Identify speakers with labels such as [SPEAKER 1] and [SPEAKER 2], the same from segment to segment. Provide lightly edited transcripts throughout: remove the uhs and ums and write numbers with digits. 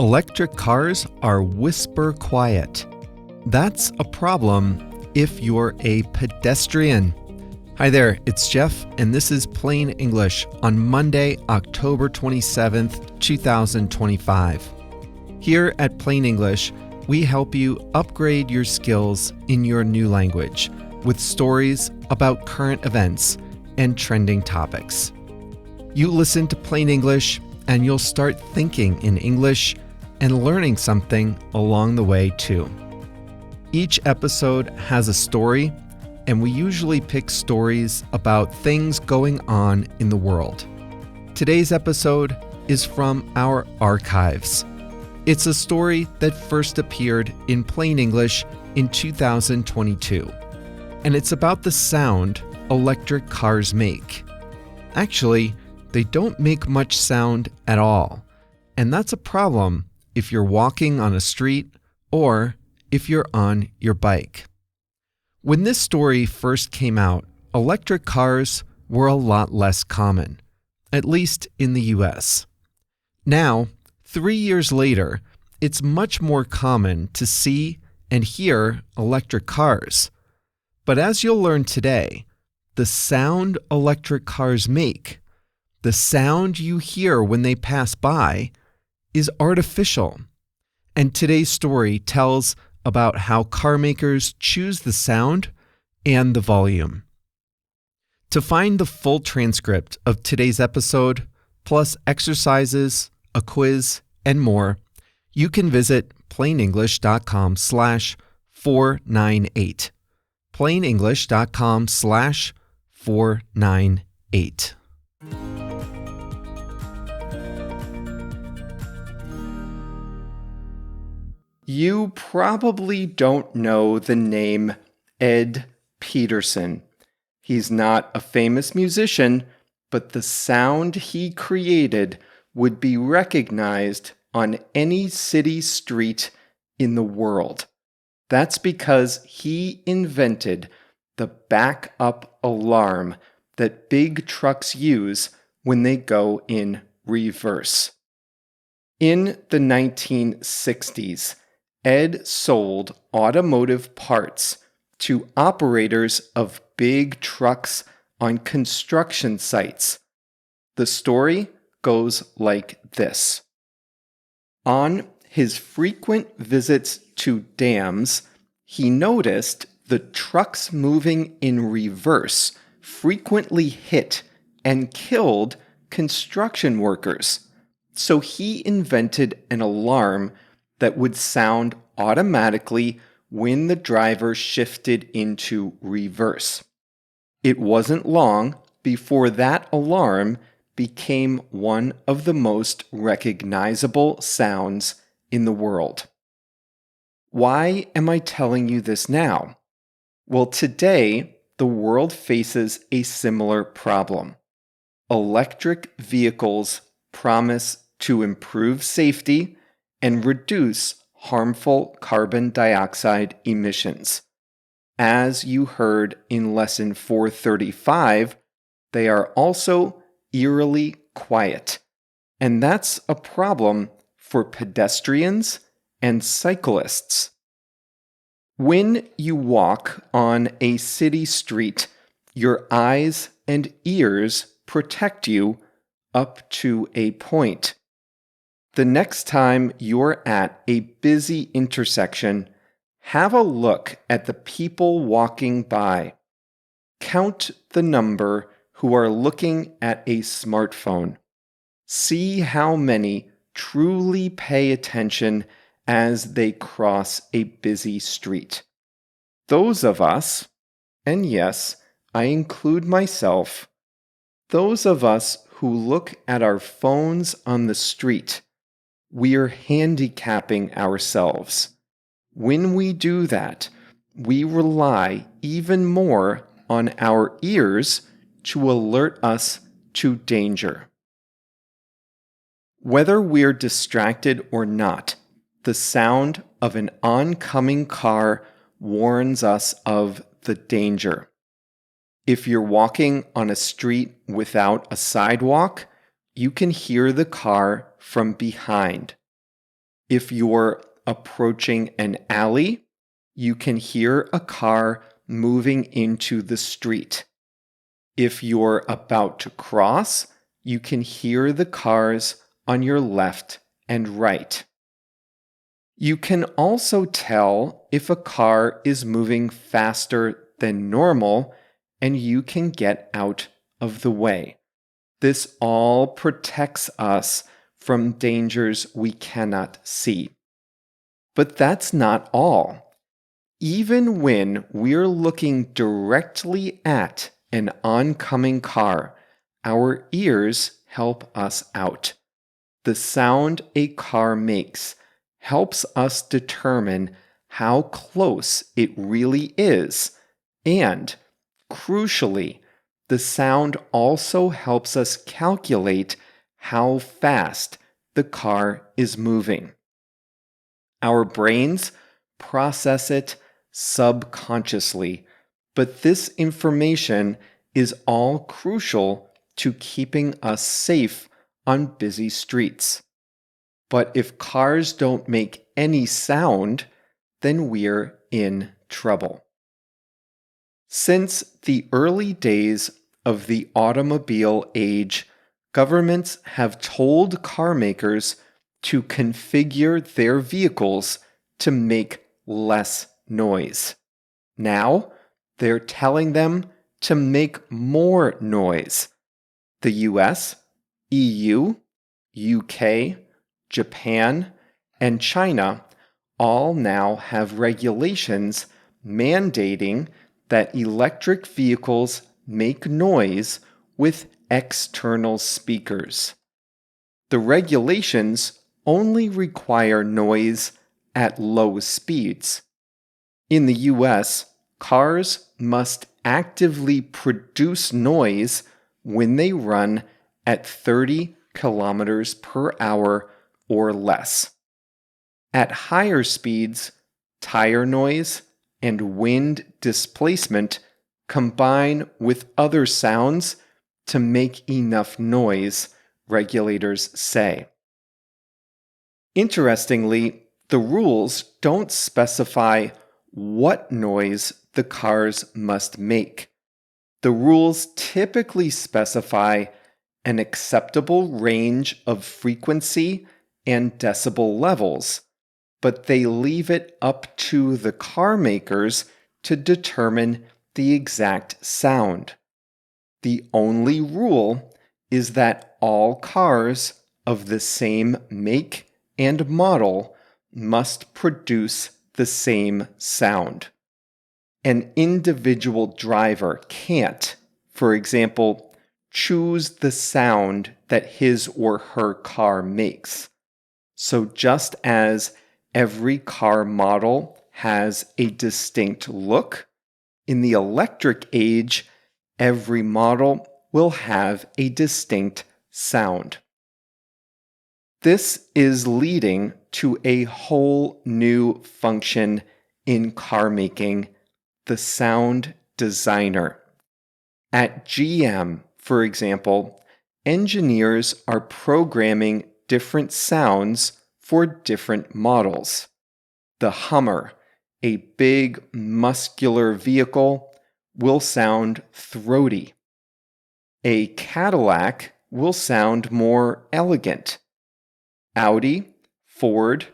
[SPEAKER 1] Electric cars are whisper quiet. That's a problem if you're a pedestrian. Hi there, it's Jeff, and this is Plain English on Monday, October 27th, 2025. Here at Plain English, we help you upgrade your skills in your new language with stories about current events and trending topics. You listen to Plain English, and you'll start thinking in English and learning something along the way too. Each episode has a story, and we usually pick stories about things going on in the world. Today's episode is from our archives. It's a story that first appeared in Plain English in 2022, and it's about the sound electric cars make. Actually, they don't make much sound at all, and that's a problem if you're walking on a street or if you're on your bike. When this story first came out, electric cars were a lot less common, at least in the US. Now, 3 years later, it's much more common to see and hear electric cars. But as you'll learn today, the sound electric cars make, the sound you hear when they pass by, is artificial. And today's story tells about how car makers choose the sound and the volume. To find the full transcript of today's episode, plus exercises, a quiz, and more, you can visit plainenglish.com/498. plainenglish.com/498. You probably don't know the name Ed Peterson. He's not a famous musician, but the sound he created would be recognized on any city street in the world. That's because he invented the backup alarm that big trucks use when they go in reverse. In the 1960s, Ed sold automotive parts to operators of big trucks on construction sites. The story goes like this. On his frequent visits to dams, he noticed the trucks moving in reverse frequently hit and killed construction workers. So he invented an alarm that would sound automatically when the driver shifted into reverse. It wasn't long before that alarm became one of the most recognizable sounds in the world. Why am I telling you this now? Well, today, the world faces a similar problem. Electric vehicles promise to improve safety and reduce harmful carbon dioxide emissions. As you heard in lesson 435, they are also eerily quiet, and that's a problem for pedestrians and cyclists. When you walk on a city street, your eyes and ears protect you up to a point. The next time you're at a busy intersection, have a look at the people walking by. Count the number who are looking at a smartphone. See how many truly pay attention as they cross a busy street. Those of us, and yes, I include myself, those of us who look at our phones on the street, we're handicapping ourselves. When we do that, we rely even more on our ears to alert us to danger. Whether we're distracted or not, the sound of an oncoming car warns us of the danger. If you're walking on a street without a sidewalk, you can hear the car from behind. If you're approaching an alley, you can hear a car moving into the street. If you're about to cross, you can hear the cars on your left and right. You can also tell if a car is moving faster than normal, and you can get out of the way. This all protects us from dangers we cannot see. But that's not all. Even when we're looking directly at an oncoming car, our ears help us out. The sound a car makes helps us determine how close it really is, and, crucially, the sound also helps us calculate how fast the car is moving. Our brains process it subconsciously, but this information is all crucial to keeping us safe on busy streets. But if cars don't make any sound, then we're in trouble. Since the early days of the automobile age, governments have told car makers to configure their vehicles to make less noise. Now, they're telling them to make more noise. The US, EU, UK, Japan, and China all now have regulations mandating that electric vehicles make noise with external speakers. The regulations only require noise at low speeds. In the US, cars must actively produce noise when they run at 30 kilometers per hour or less. At higher speeds, tire noise and wind displacement combine with other sounds to make enough noise, regulators say. Interestingly, the rules don't specify what noise the cars must make. The rules typically specify an acceptable range of frequency and decibel levels, but they leave it up to the car makers to determine the exact sound. The only rule is that all cars of the same make and model must produce the same sound. An individual driver can't, for example, choose the sound that his or her car makes. So just as every car model has a distinct look, in the electric age, every model will have a distinct sound. This is leading to a whole new function in car making, the sound designer. At GM, for example, engineers are programming different sounds for different models. The Hummer, a big, muscular vehicle, will sound throaty. A Cadillac will sound more elegant. Audi, Ford,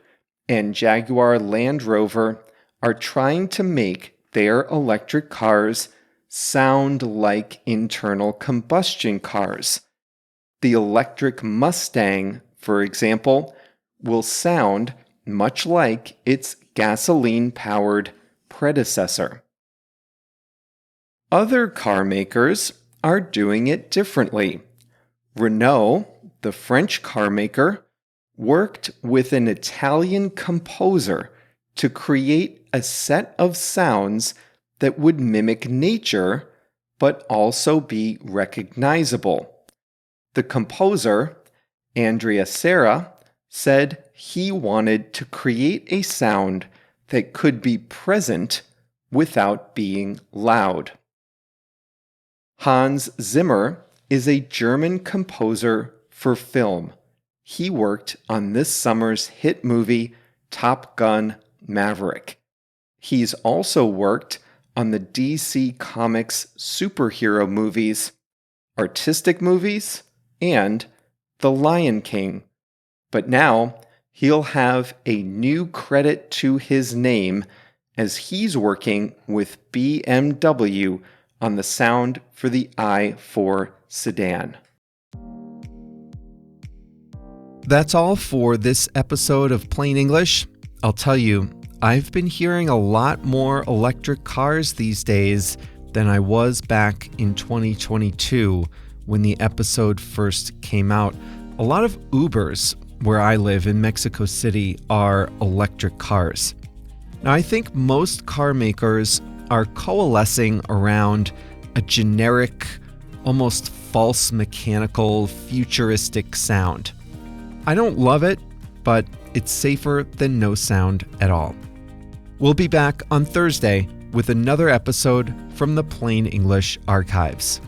[SPEAKER 1] and Jaguar Land Rover are trying to make their electric cars sound like internal combustion cars. The electric Mustang, for example, will sound much like its gasoline-powered predecessor. Other car makers are doing it differently. Renault, the French car maker, worked with an Italian composer to create a set of sounds that would mimic nature but also be recognizable. The composer, Andrea Serra, said he wanted to create a sound that could be present without being loud. Hans Zimmer is a German composer for film. He worked on this summer's hit movie, Top Gun: Maverick. He's also worked on the DC Comics superhero movies, artistic movies, and The Lion King. But now he'll have a new credit to his name as he's working with BMW on the sound for the i4 sedan. That's all for this episode of Plain English. I'll tell you, I've been hearing a lot more electric cars these days than I was back in 2022 when the episode first came out. A lot of Ubers where I live in Mexico City are electric cars. Now, I think most car makers are coalescing around a generic, almost false mechanical, futuristic sound. I don't love it, but it's safer than no sound at all. We'll be back on Thursday with another episode from the Plain English Archives.